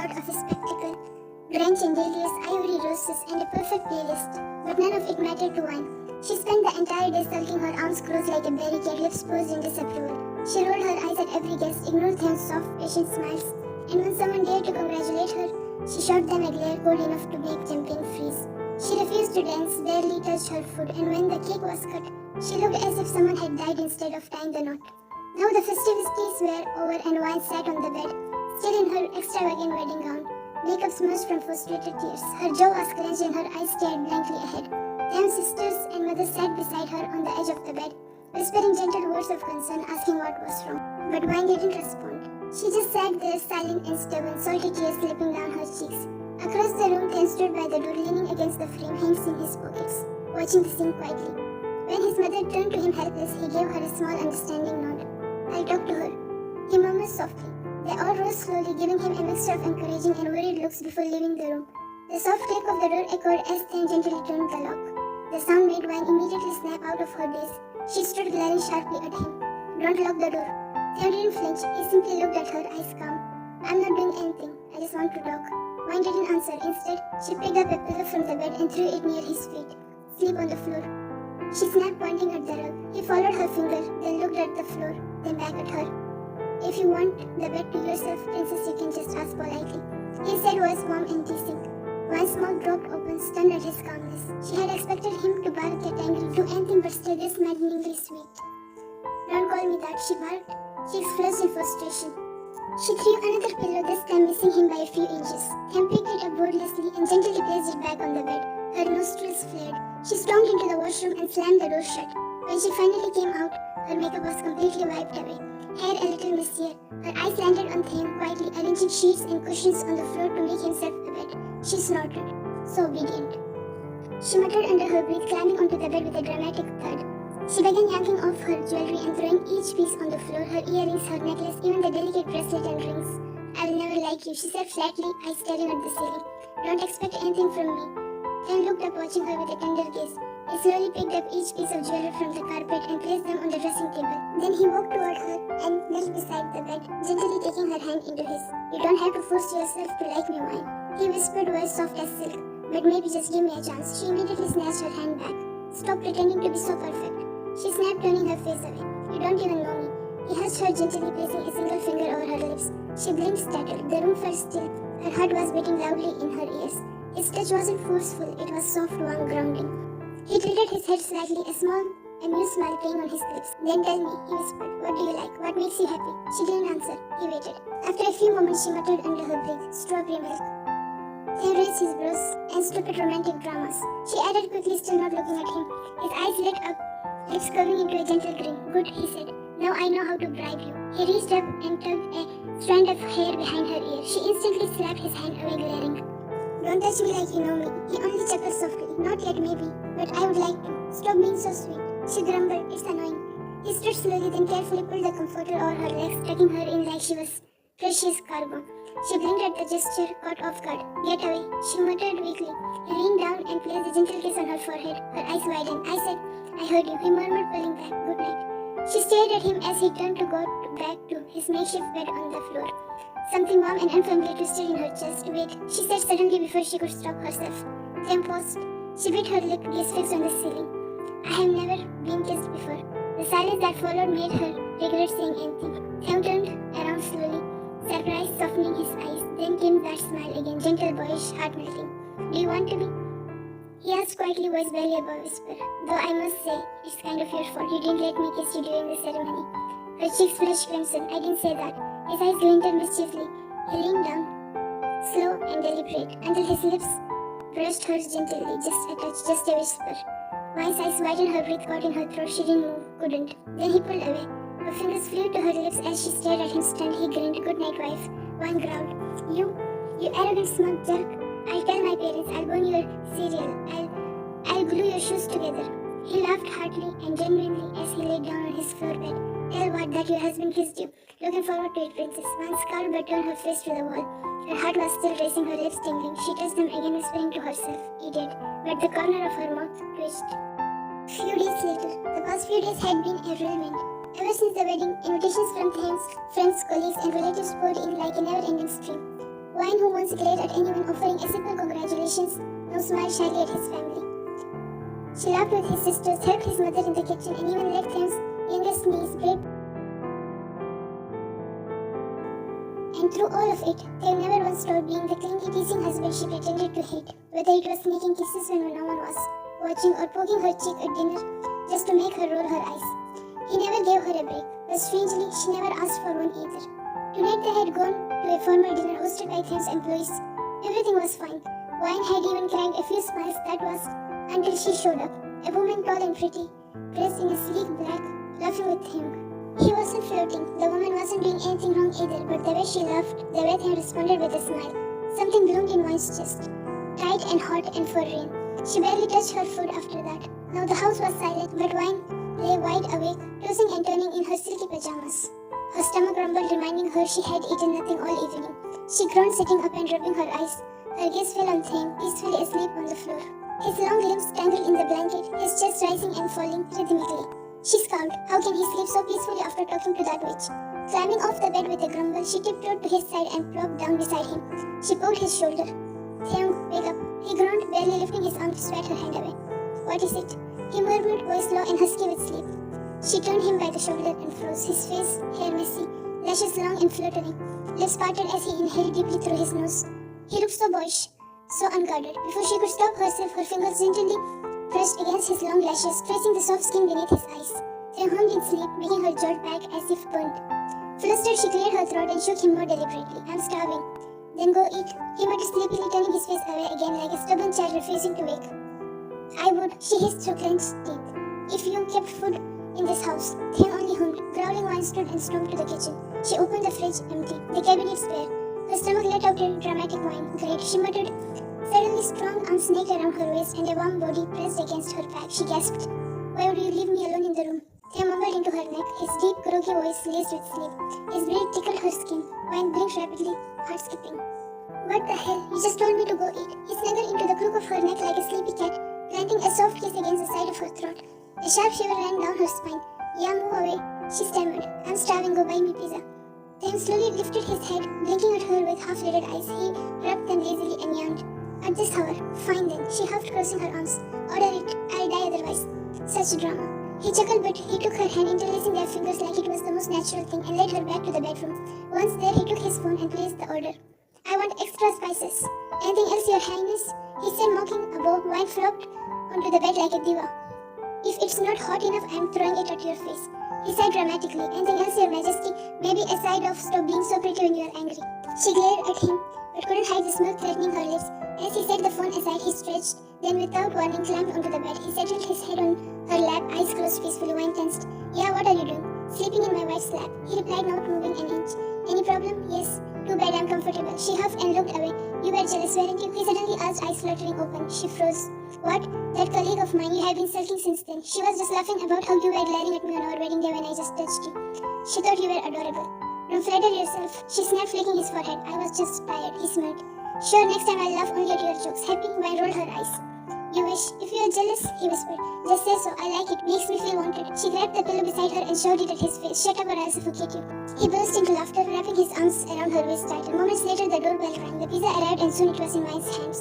thought of a spectacle, grand chandeliers, ivory roses, and a perfect playlist, but none of it mattered to Wine. She spent the entire day sulking, her arms closed like a barricade, lips posed in disapproval. She rolled her eyes at every guest, ignored Taehyung's soft, patient smiles, and when someone dared to congratulate her, she shot them a glare cold enough to make champagne freeze. She refused to dance, barely touched her food, and when the cake was cut, she looked as if someone had died instead of tying the knot. Now the festivities were over and Wine sat on the bed, still in her extravagant wedding gown, makeup smudged from frustrated tears. Her jaw was clenched and her eyes stared blankly ahead. Taehyung's sisters and mother sat beside her on the edge of the bed, whispering gentle words of concern, asking what was wrong. But Wine didn't respond. She just sat there, silent and stubborn, salty tears slipping down her cheeks. Across the room, Taehyung stood by the door, leaning against the frame, hands in his pockets, watching the scene quietly. When his mother turned to him helpless, he gave her a small understanding nod. "I'll talk to her," he murmured softly. They all rose slowly, giving him a mixture of encouraging and worried looks before leaving the room. The soft click of the door echoed as Taehyung gently turned the lock. The sound made Wine immediately snap out of her daze. She stood glaring sharply at him. "Don't lock the door." Taehyung didn't flinch. He simply looked at her, eyes calm. "I'm not doing anything. I just want to talk." Wine didn't answer. Instead, she picked up a pillow from the bed and threw it near his feet. "Sleep on the floor," she snapped, pointing at the rug. He followed her finger, then looked at the floor, then back at her. "If you want the bed to yourself, Princess, you can just ask politely," he said, voice warm and teasing. Wine's mouth dropped open, stunned at his calmness. She had expected him to bark, get angry, do anything but stay this maddeningly sweet. "Don't call me that," she barked, cheeks flushed in frustration. She threw another pillow, this time missing him by a few inches. Taehyung picked it up wordlessly and gently placed it back on the bed. Her nostrils flared. She stormed into the washroom and slammed the door shut. When she finally came out, her makeup was completely wiped away, hair a little messier. Her eyes landed on Taehyung, quietly arranging sheets and cushions on the floor to make himself a bed. She snorted. "So obedient," she muttered under her breath, climbing onto the bed with a dramatic thud. She began yanking off her jewelry and throwing each piece on the floor, her earrings, her necklace, even the delicate bracelet and rings. "I will never like you," she said flatly, eyes staring at the ceiling. "Don't expect anything from me." Taehyung looked up, watching her with a tender gaze. He slowly picked up each piece of jewelry from the carpet and placed them on the dressing table. Then he walked toward her and knelt beside the bed, gently taking her hand into his. "You don't have to force yourself to like me, Wine," he whispered, voice soft as silk. "But maybe just give me a chance." She immediately snatched her hand back. "Stop pretending to be so perfect," she snapped, turning her face away. "You don't even know me." He hushed her gently, placing a single finger over her lips. She blinked, startled. The room felt still. Her heart was beating loudly in her ears. His touch wasn't forceful, it was soft, warm, grounding. He tilted his head slightly, a small, amused smile playing on his lips. "Then tell me," he whispered. "What do you like? What makes you happy?" She didn't answer. He waited. After a few moments, she muttered under her breath, "Strawberry milk." He raised his brows and stood at romantic dramas. She added quickly, still not looking at him. His eyes lit up, lips curving into a gentle grin. "Good," he said. "Now I know how to bribe you." He reached up and tugged a strand of hair behind her ear. She instantly slapped his hand away, glaring. "Don't touch me like you know me." He only chuckled softly. "Not yet, maybe, but I would like to." "Stop being so sweet," she grumbled. "It's annoying." He stood slowly, then carefully pulled the comforter over her legs, tucking her in like she was precious cargo. She blinked at the gesture, caught off guard. "Get away," she muttered weakly. He leaned down and placed a gentle kiss on her forehead. Her eyes widened. "I said, I heard you," he murmured, pulling back. "Good night." She stared at him as he turned to go back to his makeshift bed on the floor. Something warm and unfamiliar twisted in her chest. "Wait," she said suddenly before she could stop herself. Taehyung paused. She bit her lip, gaze fixed on the ceiling. "I have never been kissed before." The silence that followed made her regret saying anything. Taehyung turned around slowly, surprise softening his eyes. Then came that smile again, gentle, boyish, heart-melting. "Do you want to be?" he asked quietly, voice barely above whisper. "Though I must say, it's kind of your fault. You didn't let me kiss you during the ceremony." Her cheeks flushed crimson. "I didn't say that." His eyes glinted mischievously. He leaned down, slow and deliberate, until his lips brushed hers gently, just a touch, just a whisper. Wine's eyes widened, her breath caught in her throat. She didn't move, couldn't. Then he pulled away. Her fingers flew to her lips as she stared at him stunned. He grinned. "Good night, wife." Wine growled. You arrogant smug jerk. I'll tell my parents. I'll burn your cereal. I'll glue your shoes together." He laughed heartily and genuinely as he laid down on his floor bed. "Tell what, that your husband kissed you. Looking forward to it, Princess." One scowled but turned her face to the wall. Her heart was still racing, her lips tingling. She touched them again, whispering to herself, "Idiot," but the corner of her mouth twitched. Few days later, the past few days had been a whirlwind. Ever since the wedding, invitations from Taehyung's friends, colleagues, and relatives poured in like a never-ending stream. Wayne, who once glared at anyone offering a simple congratulations, now smiled shyly at his family. She laughed with his sisters, helped his mother in the kitchen, and even let Taehyung's youngest niece break. And through all of it, Taehyung never once stopped being the clingy, teasing husband she pretended to hate, whether it was sneaking kisses when no one was watching or poking her cheek at dinner just to make her roll her eyes. He never gave her a break, but strangely, she never asked for one either. Tonight they had gone to a formal dinner hosted by Taehyung's employees. Everything was fine. Wayne had even cracked a few smiles, that was, until she showed up, a woman tall and pretty, dressed in a sleek black, laughing with Taehyung. He wasn't flirting, the woman wasn't doing anything wrong either, but the way she laughed, the way Taehyung responded with a smile, something bloomed in Wayne's chest, tight and hot and for rain. She barely touched her food after that. Now the house was silent, but Wayne lay wide awake, tossing and turning in her silky pajamas. Her stomach rumbled, reminding her she had eaten nothing all evening. She groaned, sitting up and rubbing her eyes. Her gaze fell on Taehyung, peacefully asleep on the floor. His long limbs tangled in the blanket, his chest rising and falling rhythmically. She scowled. How can he sleep so peacefully after talking to that witch? Climbing off the bed with a grumble, she tiptoed to his side and plopped down beside him. She poked his shoulder. Taehyung, wake up. He groaned, barely lifting his arm to swat her hand away. What is it? He murmured, voice low and husky with sleep. She turned him by the shoulder and froze, his face, hair messy, lashes long and fluttering, lips parted as he inhaled deeply through his nose. He looked so boyish, so unguarded. Before she could stop herself, her fingers gently pressed against his long lashes, tracing the soft skin beneath his eyes. Taehyung hummed in sleep, making her jaw back as if burnt. Flustered, she cleared her throat and shook him more deliberately. I'm starving. Then go eat. He muttered sleepily, turning his face away again like a stubborn child refusing to wake. I would, she hissed through clenched teeth, if you kept food in this house. Taehyung only hummed. Growling, Wayne stood and stormed to the kitchen. She opened the fridge, empty. The cabinets bare. Her stomach let out a dramatic whine. Great, she muttered. Suddenly, strong arms snaked around her waist and a warm body pressed against her back. She gasped. Why would you leave me alone in the room? Taehyung mumbled into her neck, his deep, croaky voice laced with sleep. His breath tickled her skin. Wayne blinked rapidly, heart skipping. What the hell? You just told me to go eat. He snuggled into the crook of her neck like a sleepy cat, planting a soft kiss against the side of her throat. A sharp shiver ran down her spine. Yeah, move away. She stammered. I'm starving, go buy me pizza. Taehyung slowly lifted his head, blinking at her with half-lidded eyes. He rubbed them lazily and yawned. At this hour. Fine then. She huffed, crossing her arms. Order it. I'll die otherwise. Such drama. He chuckled, but he took her hand, interlacing their fingers like it was the most natural thing, and led her back to the bedroom. Once there, he took his phone and placed the order. I want extra spices. Anything else, Your Highness? He said, mocking a bow. Wayne flopped onto the bed like a diva. If it's not hot enough, I'm throwing it at your face. He said dramatically. Anything else, Your Majesty? Maybe a side of stop being so pretty when you're angry. She glared at him, but couldn't hide the smirk threatening her lips. As he set the phone aside, he stretched, then without warning climbed onto the bed. He settled his head on her lap, eyes closed peacefully. Wayne tensed. Yeah, what are you doing? Sleeping in my wife's lap. He replied, not moving an inch. Any problem? Yes. Too bad, I'm comfortable. She huffed and looked away. You were jealous, weren't you? He suddenly asked, eyes fluttering open. She froze. What? That colleague of mine, you have been sulking since then. She was just laughing about how you were glaring at me on our wedding day when I just touched you. She thought you were adorable. Don't flatter yourself. She snapped, flicking his forehead. I was just tired. He smirked. Sure, next time I'll laugh only at your jokes. Happy? Wayne rolled her eyes. You wish. If you are jealous, he whispered. Just say so. I like it. Makes me feel wanted. She grabbed the pillow beside her and shoved it at his face. Shut up or I'll suffocate you. He burst into laughter, wrapping his arms around her waist tighter. Moments later, the doorbell rang. The pizza arrived and soon it was in Wayne's hands.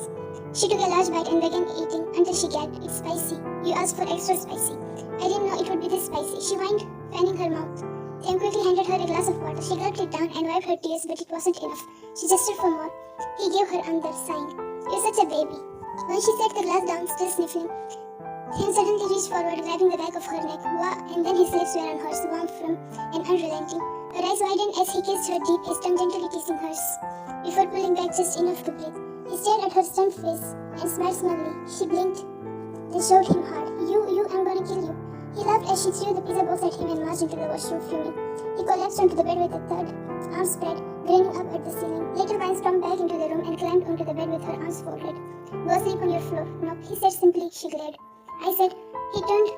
She took a large bite and began eating until she gagged. It's spicy. You asked for extra spicy. I didn't know it would be this spicy. She whined, fanning her mouth. Taehyung quickly handed her a glass of water. She gulped it down and wiped her tears, but it wasn't enough. She gestured for more. He gave her another, sighing. You're such a baby. When she set the glass down, still sniffling, Taehyung suddenly reached forward, grabbing the back of her neck. And then his lips were on hers, warm, firm, and unrelenting. Her eyes widened as he kissed her deep, his tongue gently kissing hers, before pulling back just enough to breathe. He stared at her stunned face and smiled smugly. She blinked, then showed him hard. I'm gonna kill you. He laughed as she threw the pizza box at him and marched into the washroom, fuming. He collapsed onto the bed with a thud, arms spread, grinning up at the ceiling. Later, Wayne stormed back into the room and climbed onto the bed with her arms folded. Go sleep on your floor. No, he said simply. She glared. I said. He turned,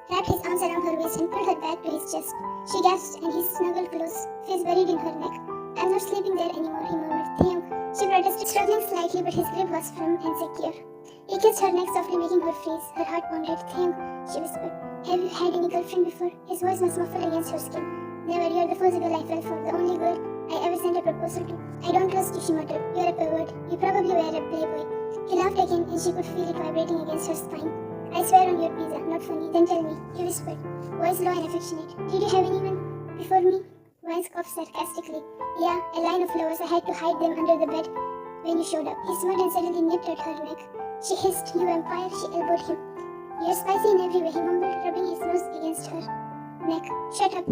wrapped his arms around her waist and pulled her back to his chest. She gasped and he snuggled close, face buried in her neck. I'm not sleeping there anymore, he murmured. Taehyung. She protested, struggling slightly, but his grip was firm and secure. He kissed her neck softly, making her freeze. Her heart pounded. Taehyung, she whispered. Have you had any girlfriend before? His voice was muffled against her skin. Never. You're the first girl I fell for, the only girl I ever sent a proposal to. I don't trust you, she muttered. You're a pervert. You probably were a playboy. He laughed again and she could feel it vibrating against her spine. I swear on your pizza, not funny. Then tell me, he whispered, voice low and affectionate. Did you have anyone before me? Wine scoffed sarcastically. Yeah, a line of lovers. I had to hide them under the bed when you showed up. He smiled and suddenly nipped at her neck. She hissed, you vampire. She elbowed him. You're spicy in every way, he mumbled, rubbing his nose against her neck. Shut up.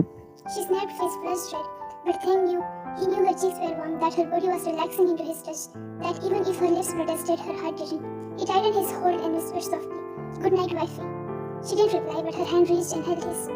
She snapped, face flushed red. But Taehyung knew. He knew her cheeks were warm, that her body was relaxing into his touch, that even if her lips protested, her heart didn't. He tightened his hold and whispered softly, good night, wifey. She didn't reply, but her hand reached and held his.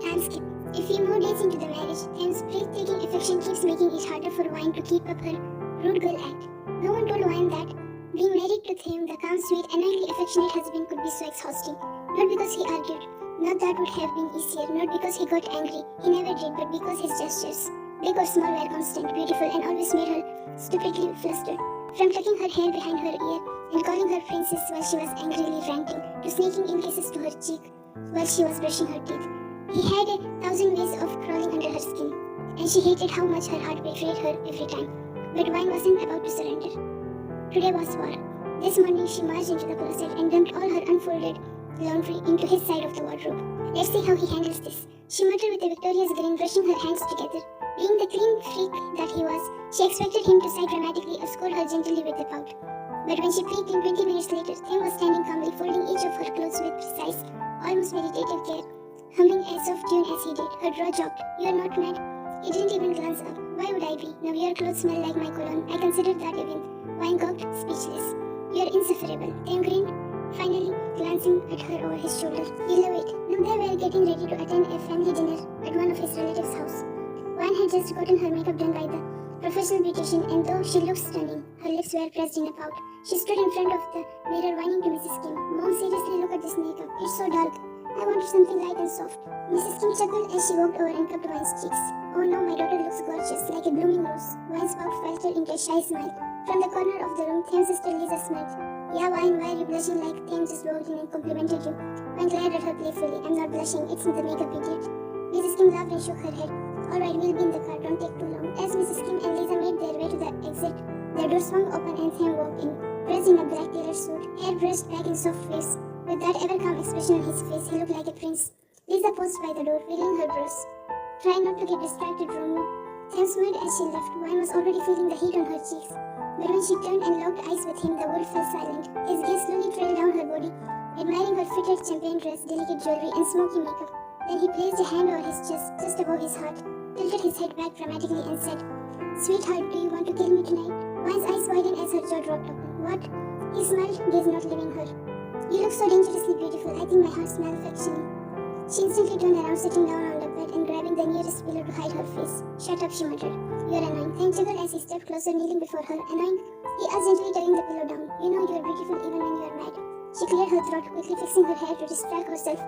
Time skip. A few more days into the marriage, Taehyung's breathtaking affection keeps making it harder for Wine to keep up her rude girl act. No one told Wine that being married to Taehyung, the calm, sweet, annoyingly affectionate husband, could be so exhausting. Not because he argued, not that would have been easier, not because he got angry, he never did, but because his gestures, big or small, were constant, beautiful, and always made her stupidly flustered. From tucking her hair behind her ear and calling her princess while she was angrily ranting, to sneaking in kisses to her cheek while she was brushing her teeth. He had 1,000 ways of crawling under her skin, and she hated how much her heart betrayed her every time. But Wine wasn't about to surrender. Today was war. This morning she marched into the closet and dumped all her unfolded laundry into his side of the wardrobe. Let's see how he handles this, she muttered with a victorious grin, brushing her hands together. Being the clean freak that he was, she expected him to sigh dramatically or scold her gently with a pout. But when she peeked in 20 minutes later, Taehyung was standing calmly, folding each of her clothes with precise, almost meditative care, humming a soft tune as he did. Her jaw dropped. You're not mad? He didn't even glance up. Why would I be? Now your clothes smell like my cologne. I considered that even. Wine gawked, speechless. You're insufferable. Taehyung grinned, finally glancing at her over his shoulder. You love it. Now they were getting ready to attend a family dinner at one of his relatives' house. Wine had just gotten her makeup done by the professional beautician, and though she looked stunning, her lips were pressed in a pout. She stood in front of the mirror whining to Mrs. Kim. Mom, seriously, look at this makeup. It's so dark. I wanted something light and soft. Mrs. Kim chuckled as she walked over and cupped Wine's cheeks. Oh no, my daughter looks gorgeous, like a blooming rose. Wine's mouth faltered into a shy smile. From the corner of the room, Taehyung's sister Lisa smiled. Yeah, Wine, why are you blushing like Taehyung just walked in and complimented you? Wine glared at her playfully. I'm not blushing, it's in the makeup, idiot. Mrs. Kim laughed and shook her head. Alright, we'll be in the car, don't take too long. As Mrs. Kim and Lisa made their way to the exit, the door swung open and Taehyung walked in, dressed in a black tailor suit, hair brushed back in soft waves. With that ever-calm expression on his face, he looked like a prince. Lisa paused by the door, wiggling her brows. Try not to get distracted, Romeo. Taehyung smiled as she left. Wine was already feeling the heat on her cheeks. But when she turned and locked eyes with him, the world fell silent. His gaze slowly trailed down her body, admiring her fitted champagne dress, delicate jewelry, and smoky makeup. Then he placed a hand over his chest, just above his heart, tilted his head back dramatically and said, Sweetheart, do you want to kill me tonight? Wine's eyes widened as her jaw dropped open. What? He smiled, gaze not leaving her. You look so dangerously beautiful. I think my heart smells affectionate. She instantly turned around, sitting down on the bed and grabbing the nearest pillow to hide her face. Shut up, she muttered. You're annoying. Taehyung chuckled as he stepped closer, kneeling before her. Annoying? He asked, gently tugging the pillow down. You know you're beautiful even when you're mad. She cleared her throat, quickly fixing her hair to distract herself.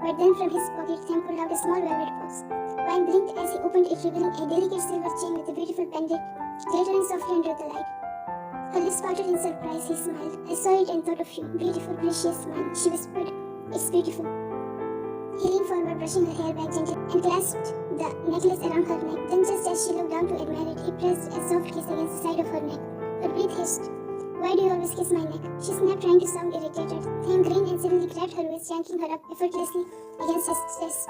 But then from his pocket, Taehyung pulled out a small velvet box. Wine blinked as he opened it, revealing a delicate silver chain with a beautiful pendant, glittering softly under the light. Her lips parted in surprise. He smiled. I saw it and thought of you. Beautiful, precious Wine, she whispered. It's beautiful. He leaned forward, brushing her hair back gently, and clasped the necklace around her neck. Then just as she looked down to admire it, he pressed a soft kiss against the side of her neck. Her breath hissed. Why do you always kiss my neck? She snapped, trying to sound irritated. Taehyung grinned and suddenly grabbed her waist, yanking her up effortlessly against his chest.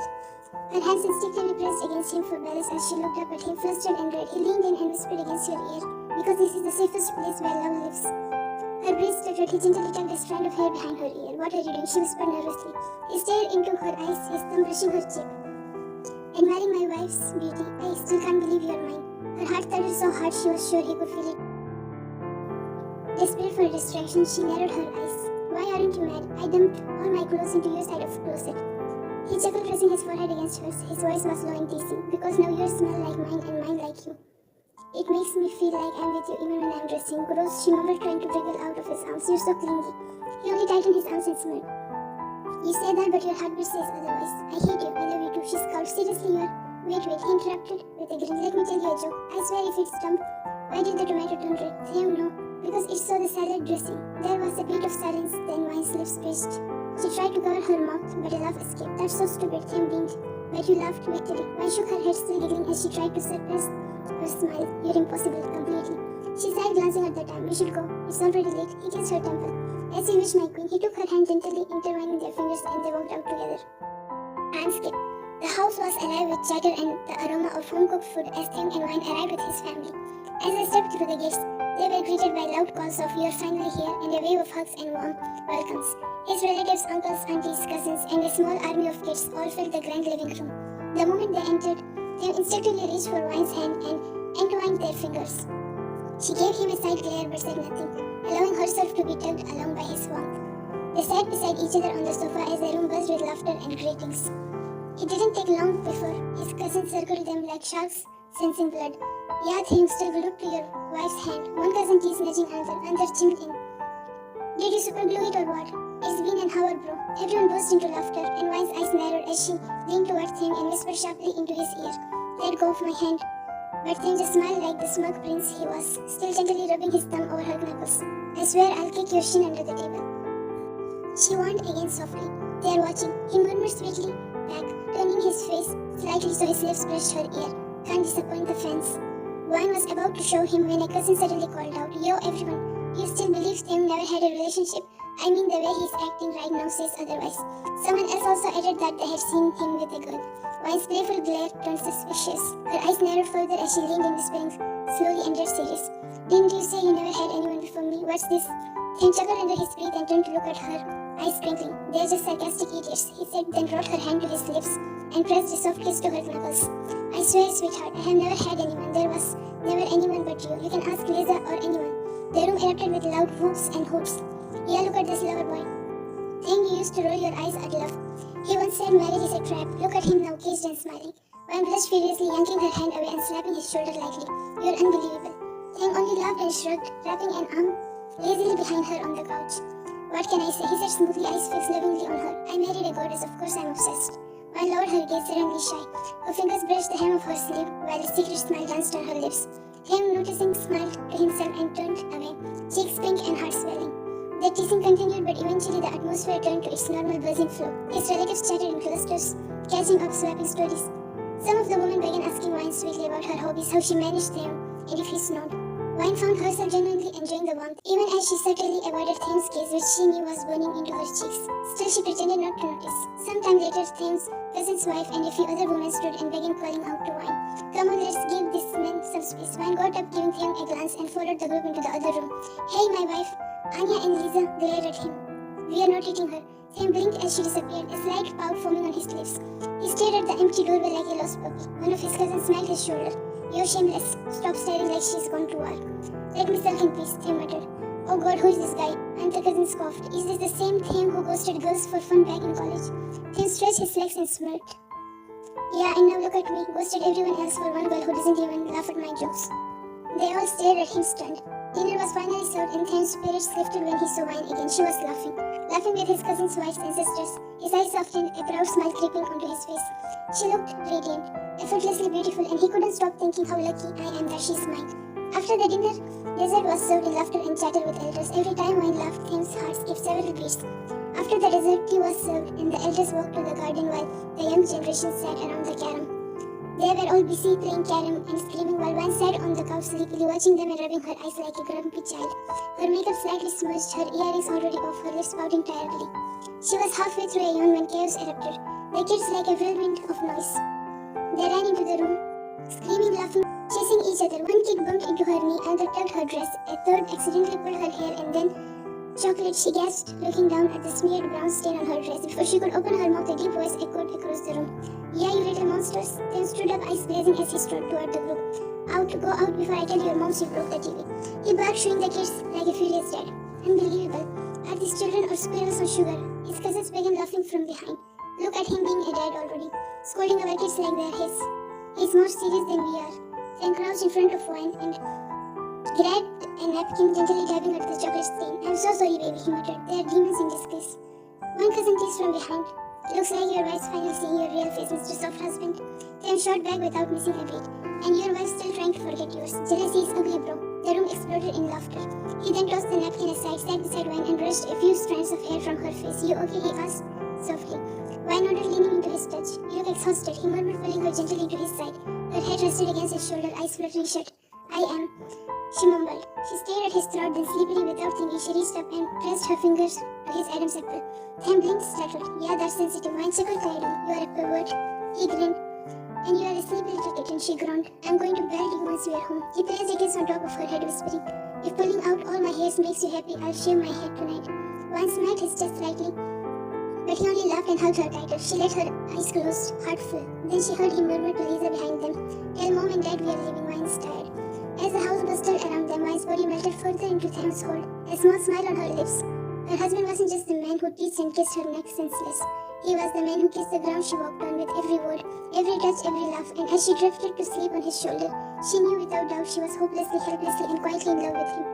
Her hands instinctively pressed against him for balance as she looked up at him, flustered and red. He leaned in and whispered against her ear, because this is the safest place where love lives. Her breast stuttered. He gently tugged a strand of hair behind her ear. What are you doing? She whispered nervously. He stared into her eyes, his thumb brushing her cheek. Admiring my wife's beauty, I still can't believe you're mine. Her heart thudded so hard she was sure he could feel it. Desperate for a distraction, she narrowed her eyes. Why aren't you mad? I dumped all my clothes into your side of the closet. He chuckled, pressing his forehead against hers. His voice was low and teasing. Because now yours smell like mine and mine like you. It makes me feel like I'm with you even when I'm dressing. Gross, she mumbled, trying to wriggle out of his arms. You're so clingy. He only tightened his arms and smiled. You say that, but your heartbeat says otherwise. I hate you. I love you too. She scowled. Seriously, you're... Wait, he interrupted with a grin. Let me tell you a joke. I swear if it's dumb. Why did the tomato turn red? Taehyung, no. Because it saw the salad dressing. There was a beat of silence, then Wine's lips twitched. She tried to cover her mouth, but a laugh escaped. That's so stupid, Taehyung beamed. But you laughed victory. Wine shook her head, still giggling as she tried to suppress her smile. You're impossible, completely. She sighed, glancing at the time. We should go. It's already late. He kissed her temple. As you wish, my queen. He took her hand gently, intertwining their fingers, and they walked out together. Landscape. The house was alive with chatter and the aroma of home-cooked food as Taehyung and Wan arrived with his family. As they stepped through the gates, they were greeted by loud calls of "You're finally here" and a wave of hugs and warm welcomes. His relatives, uncles, aunties, cousins, and a small army of kids all filled the grand living room. The moment they entered, Taehyung instinctively reached for Wan's hand and entwined their fingers. She gave him a side glare but said nothing, allowing herself to be tugged along by his warmth. They sat beside each other on the sofa as the room buzzed with laughter and greetings. It didn't take long before his cousins circled them like sharks sensing blood. "Yeah, Taehyung, still glued to your wife's hand," one cousin teased, nudging another chimed in. "Did you superglue it or what? It's been an hour, bro." Everyone burst into laughter, and Wan's eyes narrowed as she leaned toward Taehyung and whispered sharply into his ear, "Let go of my hand." But Taehyung just smiled like the smug prince he was, still gently rubbing his thumb over her knuckles. "I swear I'll kick your shin under the table," she warned again softly. "They are watching," he murmured sweetly back, turning his face slightly so his lips brushed her ear. "Can't disappoint the fans." Wan was about to show him when a cousin suddenly called out, "Yo, everyone, you still believe Taehyung never had a relationship? I mean, the way he's acting right now says otherwise." Someone else also added that they had seen him with a girl. Wan's playful glare turned suspicious. Her eyes narrowed further as she leaned in, whispering slowly and dead serious, "Didn't you say you never had anyone before me? What's this?" Taehyung chuckled under his breath and turned to look at her, eyes twinkling. "They're just sarcastic idiots," he said, then brought her hand to his lips and pressed a soft kiss to her knuckles. "I swear, sweetheart, I have never had anyone. There was never anyone but you. You can ask Lisa or anyone." The room erupted with loud whoops and hoots. "Yeah, look at this lover boy. Taehyung, you used to roll your eyes at love. He once said marriage is a trap. Look at him now, caged and smiling." Wan blushed furiously, yanking her hand away and slapping his shoulder lightly. "You're unbelievable." Taehyung only laughed and shrugged, wrapping an arm lazily behind her on the couch. "What can I say?" he said smoothly, eyes fixed lovingly on her. "I married a goddess, of course I'm obsessed." Wan lowered her gaze, suddenly shy. Her fingers brushed the hem of her sleeve, while a secret smile danced on her lips. Taehyung, noticing, smiled to himself and turned away, cheeks pink and heart swelling. The teasing continued, but eventually the atmosphere turned to its normal buzzing flow. His relatives chatted in clusters, catching up, swapping stories. Some of the women began asking Wan sweetly about her hobbies, how she managed them, and if he snored. Wan found herself genuinely enjoying the warmth, even as she subtly avoided Taehyung's gaze, which she knew was burning into her cheeks. Still, she pretended not to notice. Sometime later, Taehyung's cousin's wife and a few other women stood and began calling out to Wan, "Come on, let's give this man some space." Wan got up, giving Taehyung a glance, and followed the group into the other room. "Hey, my wife." Anya and Lisa glared at him. "We are not eating her." Taehyung blinked as she disappeared, a slight pout forming on his lips. He stared at the empty doorway like a lost puppy. One of his cousins smiled his shoulder. "You're shameless. Stop staring like she's gone to war." "Let me sulk in peace," Taehyung muttered. "Oh God, who is this guy?" Another cousin scoffed. "Is this the same Taehyung who ghosted girls for fun back in college?" Taehyung stretched his legs and smirked. "Yeah, and now look at me. Ghosted everyone else for one girl who doesn't even laugh at my jokes." They all stared at him stunned. Dinner was finally served, and Taehyung's spirits lifted when he saw Wan again. She was laughing with his cousins' wives and sisters. His eyes softened, a proud smile creeping onto his face. She looked radiant, effortlessly beautiful, and he couldn't stop thinking how lucky I am that she's mine. After the dinner, dessert was served in laughter and chatter with elders. Every time Wan laughed, Taehyung's heart skipped several beats. After the dessert, tea was served, and the elders walked to the garden while the young generation sat around the carom. They were all busy playing carom and screaming while Wan sat on the couch sleepily, watching them and rubbing her eyes like a grumpy child. Her makeup slightly smudged, her earrings already off, her lips pouting tiredly. She was halfway through a yawn when chaos erupted. The kids, like a whirlwind of noise, they ran into the room, screaming, laughing, chasing each other. One kid bumped into her knee, another tugged her dress, a third accidentally pulled her hair, and then "Chocolate," she gasped, looking down at the smeared brown stain on her dress. Before she could open her mouth, a deep voice echoed across the room. "Yeah, you little monsters." Then stood up, eyes blazing as he strode toward the group. Go out before I tell your moms you broke the TV." He barked, showing the kids like a furious dad. Unbelievable. Are these children or squirrels on sugar? His cousins began laughing from behind. Look at him being a dad already, scolding our kids like they're his. He's more serious than we are. Then crouched in front of Wan and grabbed a napkin, gently dabbing at the chocolate stain. "I'm so sorry, baby," he muttered. "They are demons in disguise." One cousin teased from behind. "Looks like your wife's finally seeing your real face, Mr. Soft Husband." Then shot back without missing a beat. "And your wife's still trying to forget yours. Jealousy is ugly, bro." The room exploded in laughter. He then tossed the napkin aside, sat beside Wan, and brushed a few strands of hair from her face. "You okay?" he asked softly. Wan nodded, leaning into his touch. "You look exhausted," he murmured, pulling her gently to his side. Her head rested against his shoulder, eyes fluttering shut. "I am," she mumbled. She stared at his throat, then sleepily without thinking, she reached up and pressed her fingers to his Adam's apple. Taehyung blinked, startled. "Yeah, that's sensitive. 𝐌𝐴𝐫𝐿, you are a pervert." He grinned. "And you are a sleepy little kitten," she groaned. "I'm going to belt you once we are home." He placed a kiss on top of her head, whispering, "If pulling out all my hairs makes you happy, I'll shave my head tonight." Wan smacked his chest slightly, but he only laughed and hugged her tighter. She let her eyes close, heart full. Then she heard him murmur to Lisa behind them, "Tell Mom and Dad we are leaving. Wan's tired." As the house bustled around them, Wan's body melted further into Taehyung's hold, a small smile on her lips. Her husband wasn't just the man who teased and kissed her neck senseless. He was the man who kissed the ground she walked on with every word, every touch, every laugh, and as she drifted to sleep on his shoulder, she knew without doubt she was hopelessly, helplessly, and quietly in love with him.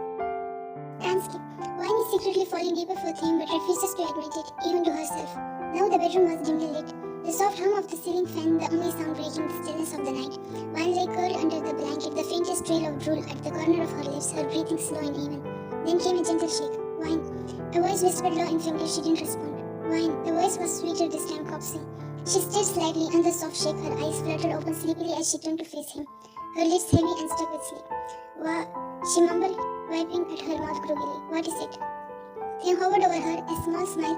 Time skip. Wan is secretly falling deeper for Taehyung but refuses to admit it, even to herself. Now the bedroom was dimly lit. The soft hum of the ceiling fan, the only sound breaking the stillness of the night. Wan lay curled under the blanket, the faintest trail of drool at the corner of her lips, her breathing slow and even. Then came a gentle shake. "Wine." A voice whispered low and familiar. She didn't respond. "Wine." The voice was sweeter this time, coaxing. She stirred slightly, and the soft shake, her eyes fluttered open sleepily as she turned to face him, her lips heavy and stuck with sleep. "Wah," she mumbled, wiping at her mouth groggily. "What is it?" Taehyung hovered over her, a small smile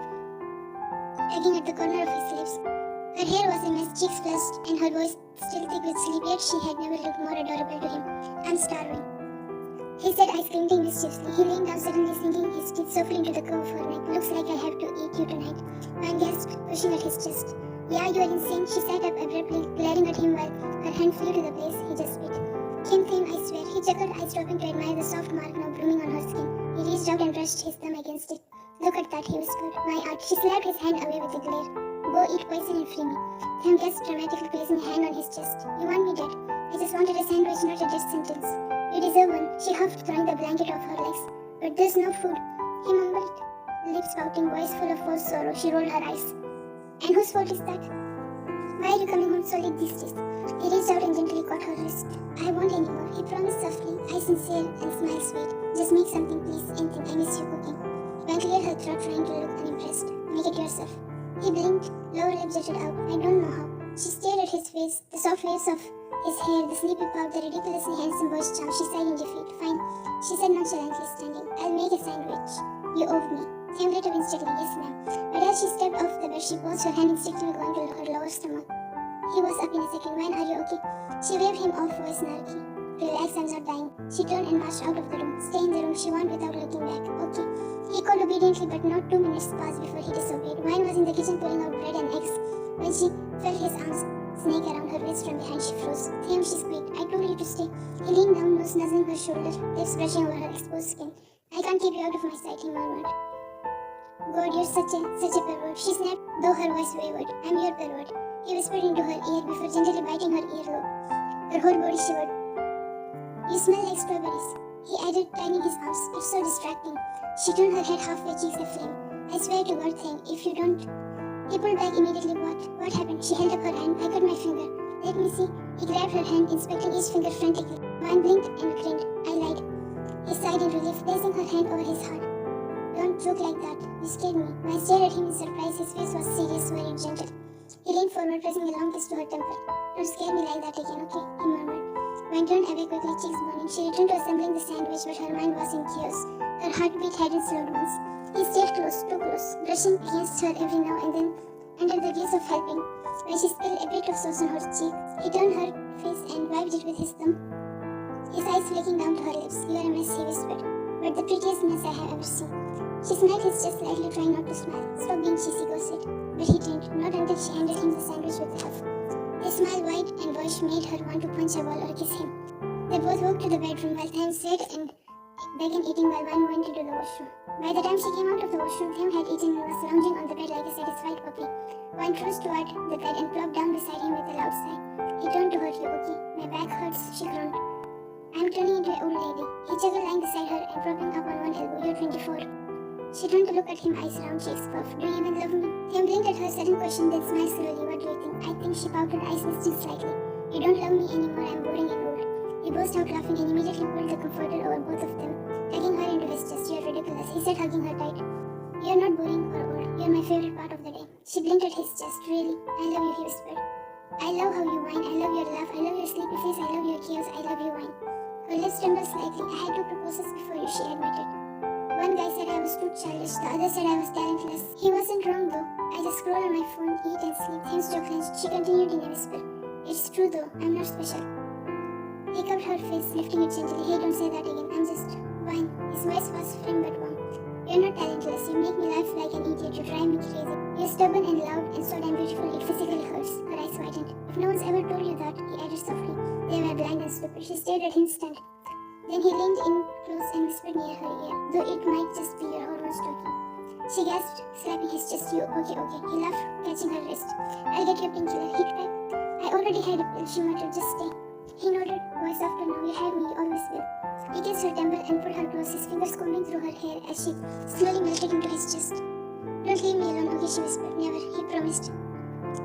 tugging at the corner of his lips. Her hair was a mess, cheeks flushed, and her voice still thick with sleep, yet she had never looked more adorable to him. "I'm starving," he said, eyes glinting mischievously. He leaned down, suddenly sinking his teeth softly into the curve of her neck. "Looks like I have to eat you tonight," Wan gasped, pushing at his chest. "Yeah, you are insane." She sat up abruptly, glaring at him while her hand flew to the place he just bit. "Kim, I swear." He chuckled, eyes dropping to admire the soft mark now blooming on her skin. He reached out and brushed his thumb against it. "Look at that," he whispered. "My art." She slapped his hand away with a glare. "Go eat poison and free me." Taehyung gasped dramatically, placing a hand on his chest. "You want me dead?" "I just wanted a sandwich, not a death sentence." "You deserve one." She huffed, throwing the blanket off her legs. "But there's no food," he mumbled, lips pouting, voice full of forced sorrow. She rolled her eyes. "And whose fault is that? Why are you coming home so late these days?" He reached out and gently caught her wrist. "I won't anymore," he promised softly, eyes sincere and smile sweet. "Just make something, please. Anything. I miss you cooking." Wan cleared her throat, trying to look unimpressed. "Make it yourself." He blinked, lower lip jutted out. "I don't know how." She stared at his face, the soft waves of his hair, the sleepy pout, the ridiculously handsome boy's charm. She sighed in defeat. "Fine," she said nonchalantly, standing. "I'll make a sandwich. You owed me." Taehyung lit up instantly. "Yes, ma'am." But as she stepped off the bed, she paused, her hand instinctively going to her lower stomach. He was up in a second. "Wan, are you okay?" She waved him off, voice narky. "Relax, I'm not dying." She turned and marched out of the room. "Stay in the room," she warned without looking back. "Okay." He called obediently, but not 2 minutes passed before he disobeyed. Wan was in the kitchen pulling out bread and eggs. When she felt his arms snake around her waist from behind, she froze. "Taehyung," she squeaked, "I told you to stay." He leaned down, nose nuzzling her shoulder, lips brushing over her exposed skin. "I can't keep you out of my sight," he murmured. "God, you're such a pervert." She snapped, though her voice wavered. "I'm your pervert," he whispered into her ear before gently biting her earlobe. Her whole body shivered. "You smell like strawberries," he added, tightening his arms. "It's so distracting." She turned her head halfway, cheeks aflame. "I swear to God, Taehyung, if you don't..." He pulled back immediately. What happened?" She held up her hand. "I cut my finger." "Let me see." He grabbed her hand, inspecting each finger frantically. Wan blinked and grinned. "I lied." He sighed in relief, placing her hand over his heart. "Don't joke like that. You scared me." Wan stared at him in surprise. His face was serious, worried, gentle. He leaned forward, pressing a long kiss to her temple. "Don't scare me like that again, okay?" he murmured. Wan turned away quickly, cheeks burning. She returned to assembling the sandwich, but her mind was in chaos. Her heartbeat hadn't slowed once. He stayed close, too close, brushing against her every now and then, under the guise of helping. When she spilled a bit of sauce on her cheek, he turned her face and wiped it with his thumb, his eyes flicking down to her lips. "You are a mess," he whispered, "but the prettiest mess I have ever seen." She smiled his chest slightly, trying not to smile. "Stop being cheesy, go sit." But he didn't, not until she handed him the sandwich with half. His smile, wide and boyish, made her want to punch a wall or kiss him. They both walked to the bedroom while Taehyung sat and began eating while Wan went into the washroom. By the time she came out of the washroom, Taehyung had eaten and was lounging on the bed like a satisfied puppy. Wan trudged toward the bed and plopped down beside him with a loud sigh. He turned to her. "You okay?" "My back hurts," she groaned. "I'm turning into an old lady." He chuckled, lying beside her and propping up on one elbow. "You're 24. She turned to look at him, eyes round, cheeks puffed. "Do you even love me?" Taehyung blinked at her sudden question, then smiled slowly. "What do you think?" "I think," she pouted, eyes misting slightly. "You don't love me anymore. I'm boring and old." He burst out laughing and immediately pulled the comforter over both of them, tugging her into his chest. "You're ridiculous," he said, hugging her tight. "You're not boring or old. You're my favorite part of the day." She blinked at his chest. "Really? I love you," he whispered. I love how you whine, I love your laugh, I love your sleepy face, I love your chaos, I love you whine. Her lips trembled slightly. I had 2 proposals before you, she admitted. One guy said I was too childish, the other said I was talentless. He wasn't wrong though. I just scroll on my phone, eat and sleep, Taehyung's clenched. She continued in a whisper. It's true though, I'm not special. He covered her face, lifting it gently. Hey, don't say that again, I'm just whine. His voice was firm but warm. You're not talentless, you make me laugh like an idiot, you drive me crazy. You're stubborn and loud and so damn beautiful, it physically hurts. Her eyes widened. If no one's ever told you that, he added softly. They were blind and stupid. She stared at him stunned. Then he leaned in close and whispered near her ear, though it might just be your hormones talking. She gasped, slapping his chest. You, okay. He laughed, catching her wrist. I'll get your painkiller, he cried. I already had a pill, she muttered, just stay. He nodded, voice softer now, you had me, you always will. He kissed her temple and pulled her close, his fingers combing through her hair as she slowly melted into his chest. Don't leave me alone, okay, she whispered. Never, he promised.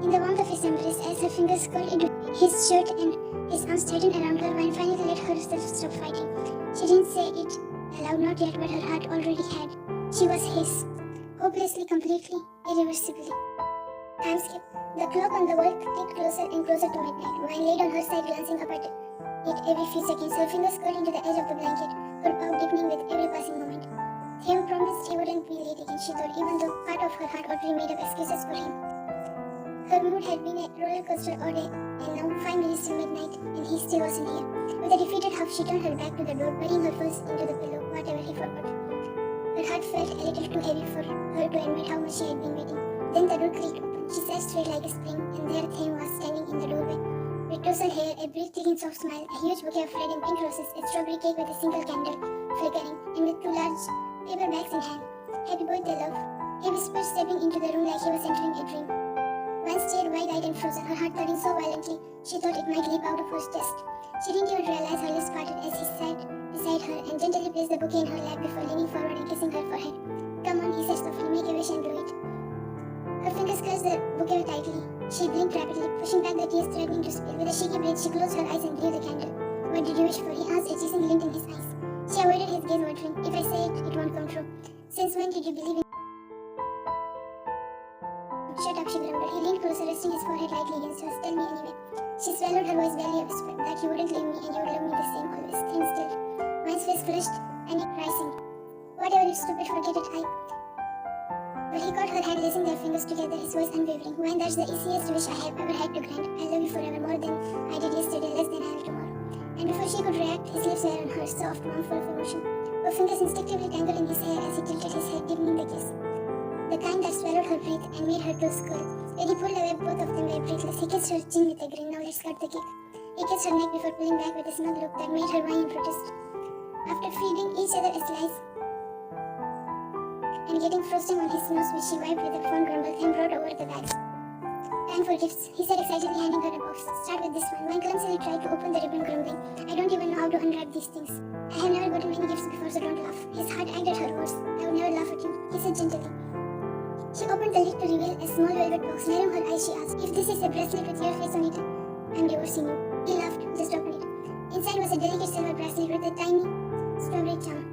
In the warmth of his embrace, as her fingers curled into his shirt and his arms tightened around her, Wine finally let herself stop fighting. She didn't say it aloud, not yet, but her heart already had. She was his. Hopelessly, completely, irreversibly. Time skip. The clock on the wall ticked closer and closer to midnight. Wine laid on her side, glancing up at it every few seconds. Her fingers curled into the edge of the blanket, her pout deepening with every passing moment. Taehyung promised he wouldn't be late again, she thought, even though part of her heart already made up excuses for him. Her mood had been a roller coaster all day, and now 5 minutes to midnight, and he still wasn't here. With a defeated huff, she turned her back to the door, burying her face into the pillow, whatever he forgot. Her heart felt a little too heavy for her to admit how much she had been waiting. Then the door creaked open. She sat straight like a spring, and there Taehyung was standing in the doorway. With tousled hair, a breathtaking soft smile, a huge bouquet of red and pink roses, a strawberry cake with a single candle flickering, and with 2 large paper bags in hand. Happy birthday, love. He whispered, stepping into the room like he was entering a dream. One stared wide-eyed and frozen, her heart thudding so violently she thought it might leap out of her chest. She didn't even realize her lips parted as he sat beside her and gently placed the bouquet in her lap before leaning forward and kissing her forehead. Come on, he said softly, make a wish and blow it. Her fingers clutched the bouquet tightly. She blinked rapidly, pushing back the tears threatening to spill. With a shaky breath, she closed her eyes and blew the candle. What did you wish for? He asked, a teasing glint in his eyes. She avoided his gaze, muttering, if I say it, it won't come true. Since when did you believe in... Shut up, she grumbled. He leaned closer, resting his forehead lightly against hers. Tell me anyway. She swallowed, her voice barely a whisper, that you wouldn't leave me and you would love me the same always. Things still. Mine's face flushed and rising. Whatever, you stupid, forget it, But he caught her hand, lacing their fingers together, his voice unwavering. Wine, that's the easiest wish I have ever had to grant. I love you forever, more than I did yesterday, less than I will tomorrow. And before she could react, his lips were on hers, soft, warm, full of emotion. Her fingers instinctively tangled in his hair as he tilted his head, deepening the kiss. The kind that swallowed her breath and made her toes curl. Then he pulled away, both of them were breathless. He kissed her chin with a grin. Now let's cut the cake. He kissed her neck before pulling back with a smug look that made her whine in protest. After feeding each other a slice and getting frosting on his nose, which she wiped with a fond grumble, and brought over the bags. Time for gifts, he said excitedly, handing her a box. Start with this one. Wine clumsily tried to open the ribbon, grumbling. I don't even know how to unwrap these things. I have never gotten many gifts before, so don't laugh. His heart acted her words. I would never laugh at you, he said gently. She opened the lid to reveal a small velvet box. Narrowing her eyes, she asked, if this is a bracelet with your face on it, I'm divorcing you. He laughed, just open it. Inside was a delicate silver bracelet with a tiny strawberry charm.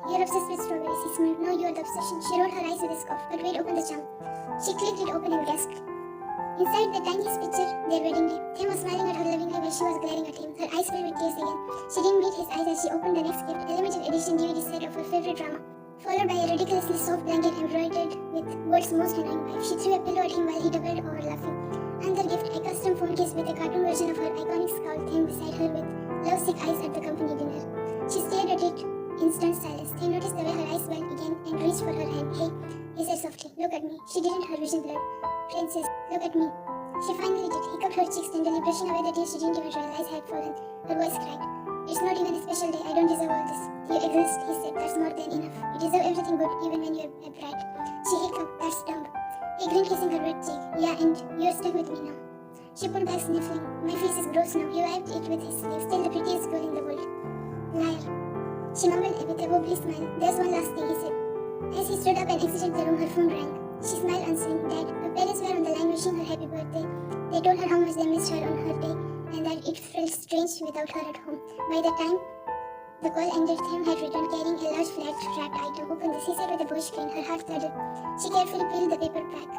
You're obsessed with strawberries, he smiled. No, you're the obsession. She rolled her eyes with a scoff, but wait, open the charm. She clicked it open and gasped. Inside the tiniest picture, their wedding day. Tim was smiling at her lovingly while she was glaring at him. Her eyes filled with tears again. She didn't meet his eyes as she opened the next gift, a limited edition DVD set of her favorite drama, followed by a ridiculously soft blanket embroidered with words most annoying wife. She threw a pillow at him while he doubled over laughing. Another gift, a custom phone case with a cartoon version of her iconic scout thing beside her with lovesick eyes at the company dinner. She stared at it in stunned silence. He noticed the way her eyes went again and reached for her hand. Hey, he said softly, look at me. She didn't, her vision blurred. Princess, look at me. She finally did. He cupped her cheeks tenderly, brushing away the tears she didn't even realize had fallen. Her voice cracked. It's not even a special day. I don't deserve all this. You exist, he said. That's more than enough. You deserve everything good, even when you're a brat. She hiccuped. That's dumb. He grinned, kissing her red cheek. Yeah, and you're stuck with me now. She pulled back, sniffling. My face is gross now. He wiped it with his sleeve. Still the prettiest girl in the world. Liar. She mumbled with a wobbly smile. There's one last thing, he said. As he stood up and exited the room, her phone rang. She smiled, answering. Dad, her parents were on the line wishing her happy birthday. They told her how much they missed her on her day and that it felt strange without her at home. By the time the call ended, Taehyung had returned carrying a large flat wrapped item. Open this, he said with a boyish grin. Her heart thudded. She carefully peeled the paper back.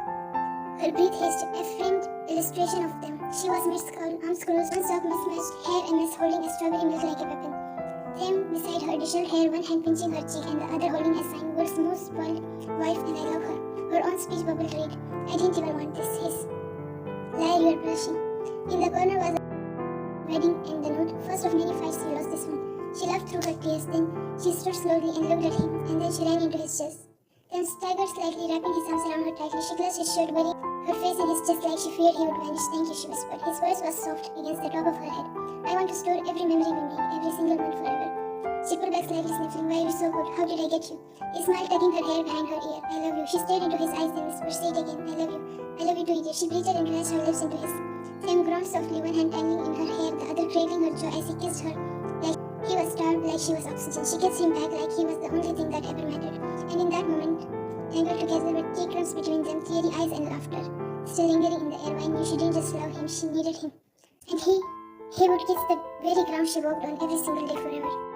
her breath hissed, a framed illustration of them. She was mid-skull, arms crossed, one sock mismatched, hair a mess, holding a strawberry milk like a weapon. Taehyung beside her, disheveled hair, one hand pinching her cheek and the other holding a sign, world's most spoiled wife and I love her. Her own speech bubbled read, I didn't even want this, hiss. Liar, you are blushing. In the corner was a wedding and the note, first of many fights you lost this one. She laughed through her tears, then she stood slowly and looked at him, and then she ran into his chest. Then staggered slightly, wrapping his arms around her tightly. She clutched his shirt, burying her face in his chest like she feared he would vanish. Thank you, she whispered. His voice was soft against the top of her head. I want to store every memory we make, every single one forever. She pulled back slightly, sniffling. Why are you so good? How did I get you? He smiled, tucking her hair behind her ear. I love you. She stared into his eyes, then whispered, say it again. I love you. I love you too, idiot. She breathed and pressed her lips into his. Taehyung groaned softly, one hand tangling in her hair, the other cradling her jaw as he kissed her. Like he was starved, like she was oxygen. She kissed him back like he was the only thing that ever mattered. And in that moment, tangled together with cake crumbs between them, teary eyes and laughter, still lingering in the air, I knew she didn't just love him, she needed him. And he would kiss the very ground she walked on every single day forever.